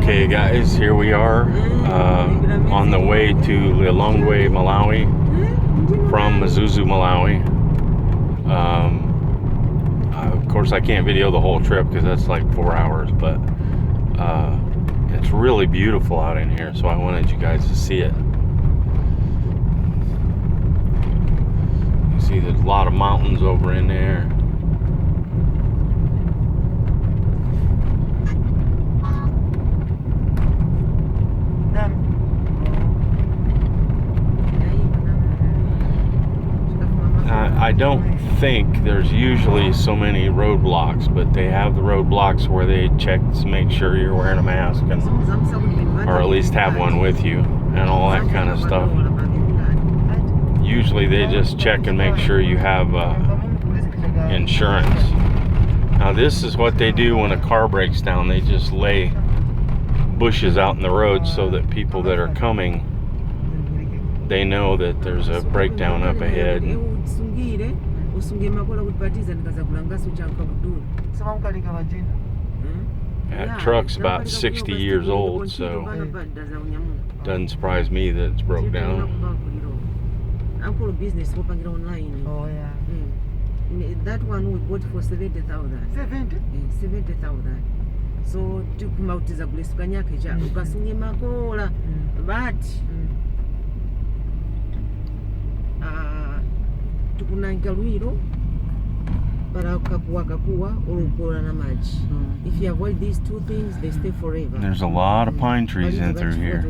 Okay guys, here we are on the way to Lilongwe Malawi from Mzuzu Malawi. Of course I can't video the whole trip because that's like 4 hours, but it's really beautiful out in here, so I wanted you guys to see it. You see there's a lot of mountains over in there. I don't think there's usually so many roadblocks, but they have the roadblocks where they check to make sure you're wearing a mask, and, or at least have one with you, and all that kind of stuff. Usually they just check and make sure you have insurance. Now this is what they do when a car breaks down. They just lay bushes out in the road so that people that are coming, they know that there's a breakdown up ahead. That truck's about 60 years old, so doesn't surprise me that it's broke down. Oh yeah. That one we bought for 70,000. 70,000. So tukumautiza kulisuka nyake cha ukasunye makola but tukunanga lwiro para kakuwa olukola na maji. If you avoid these two things, they stay forever. There's a lot of pine trees in through here.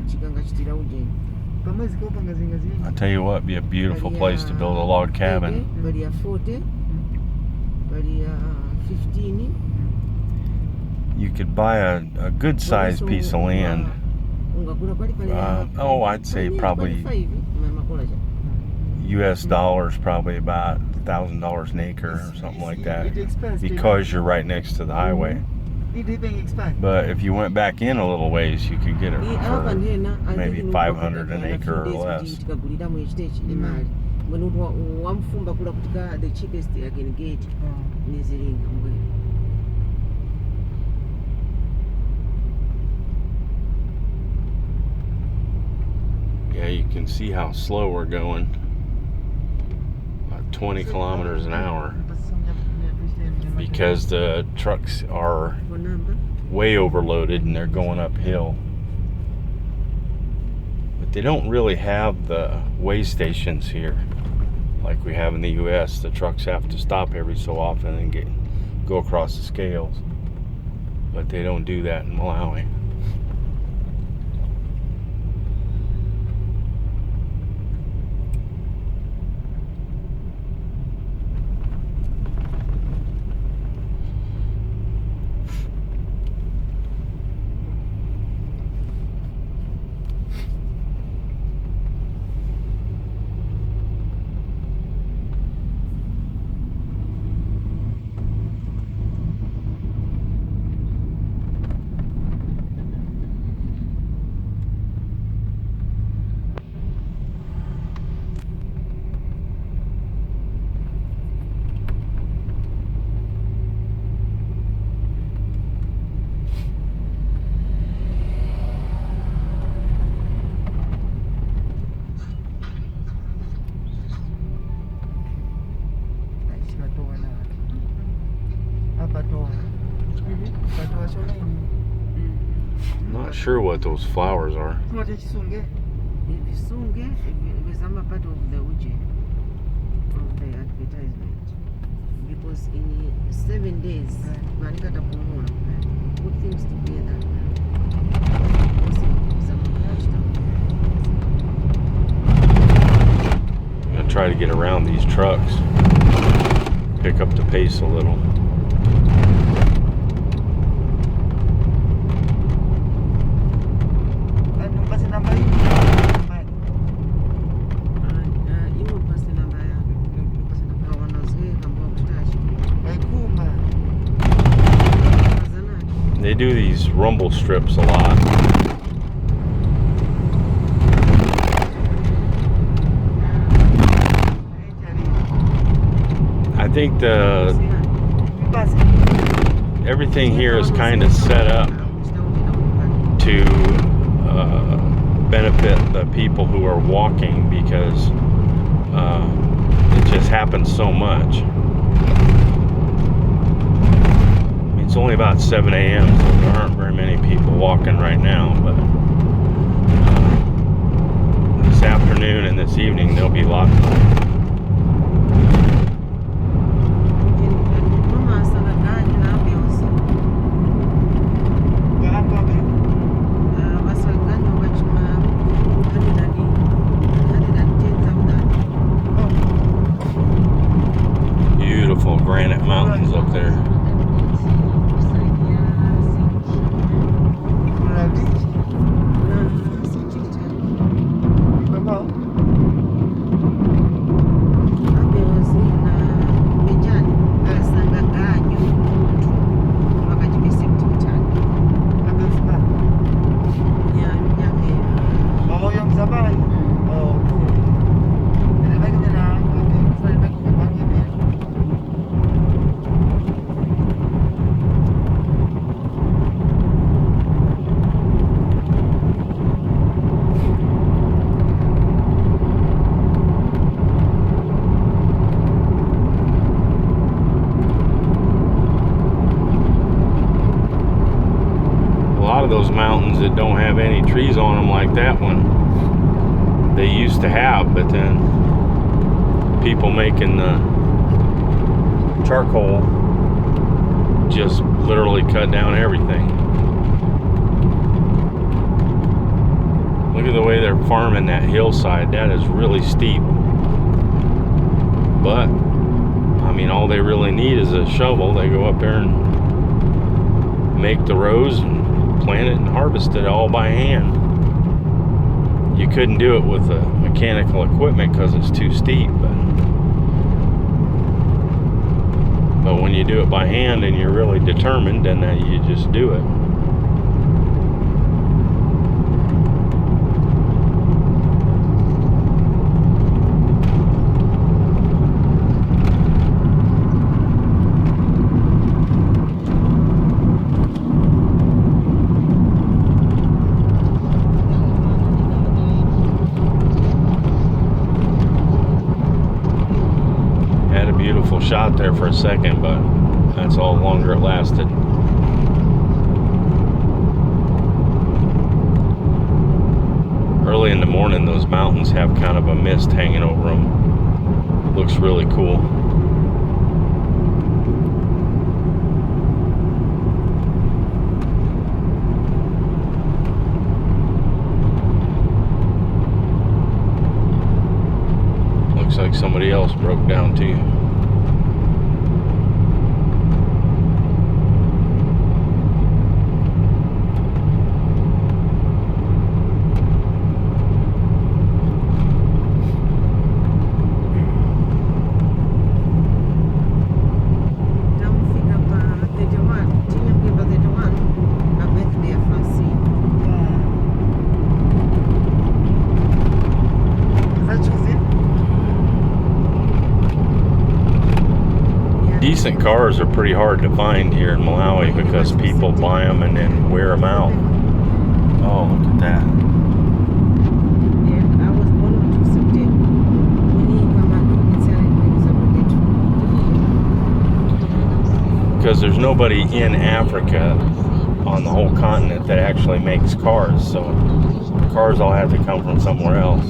I'll tell you what, it'd be a beautiful place to build a log cabin. 40, 15. You could buy a good sized piece of land. I'd say probably US dollars, probably about $1,000 an acre or something like that, because you're right next to the highway. But if you went back in a little ways, you could get it for maybe 500 an acre or less. Yeah, you can see how slow we're going. About 20 kilometers an hour. Because the trucks are way overloaded and they're going uphill. But they don't really have the weigh stations here like we have in the US. The trucks have to stop every so often and go across the scales. But they don't do that in Malawi. I'm not sure what those flowers are. Visunge is part of the advertisement, because in 7 days put things together. I'm gonna try to get around these trucks, pick up the pace a little. They do these rumble strips a lot. I think everything here is kind of set up to the people who are walking because it just happens so much. It's only about 7 a.m., so there aren't very many people walking right now, but this afternoon and this evening there'll be lots of them. Beautiful granite mountains up there. Those mountains that don't have any trees on them like that one they used to have, but then people making the charcoal just literally cut down everything. Look at the way they're farming that hillside. That is really steep, but I mean, all they really need is a shovel. They go up there and make the rows and plant it and harvest it all by hand. You couldn't do it with mechanical equipment because it's too steep, but when you do it by hand and you're really determined, then you just do it. Shot there for a second, but that's all longer it lasted. Early in the morning, those mountains have kind of a mist hanging over them. Looks really cool. Looks like somebody else broke down too. Decent cars are pretty hard to find here in Malawi because people buy them and then wear them out. Oh, look at that. Because there's nobody in Africa on the whole continent that actually makes cars, so cars all have to come from somewhere else.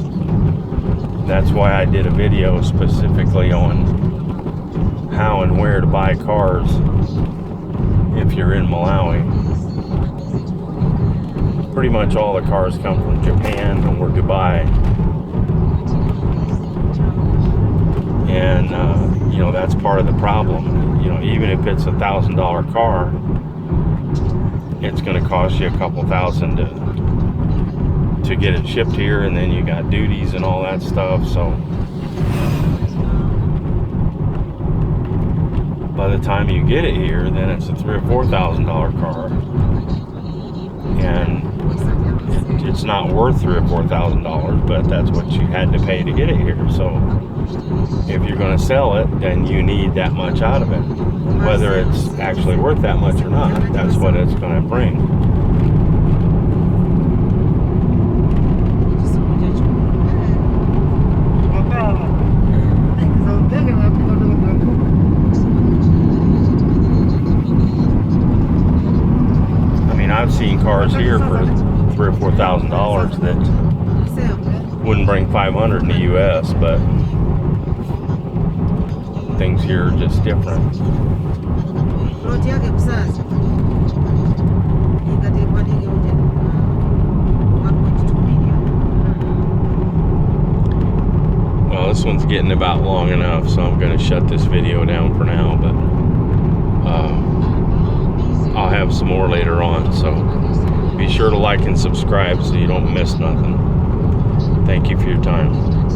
That's why I did a video specifically on how and where to buy cars if you're in Malawi. Pretty much all the cars come from Japan or Dubai, and you know, that's part of the problem. You know, even if it's $1,000 car, it's going to cost you a couple thousand to get it shipped here, and then you got duties and all that stuff. So by the time you get it here, then it's a $3,000 or $4,000 car, and it's not worth $3,000 or $4,000, but that's what you had to pay to get it here. So if you're going to sell it, then you need that much out of it. Whether it's actually worth that much or not, that's what it's going to bring. mean, I've seen cars here for $3,000 or $4,000 that wouldn't bring 500 in the U.S., but things here are just different. Roti yake kusasa. Ikatekwa nini yote 1.2 million. Well, this one's getting about long enough, so I'm going to shut this video down for now, but I'll have some more later on, so be sure to like and subscribe so you don't miss nothing. Thank you for your time.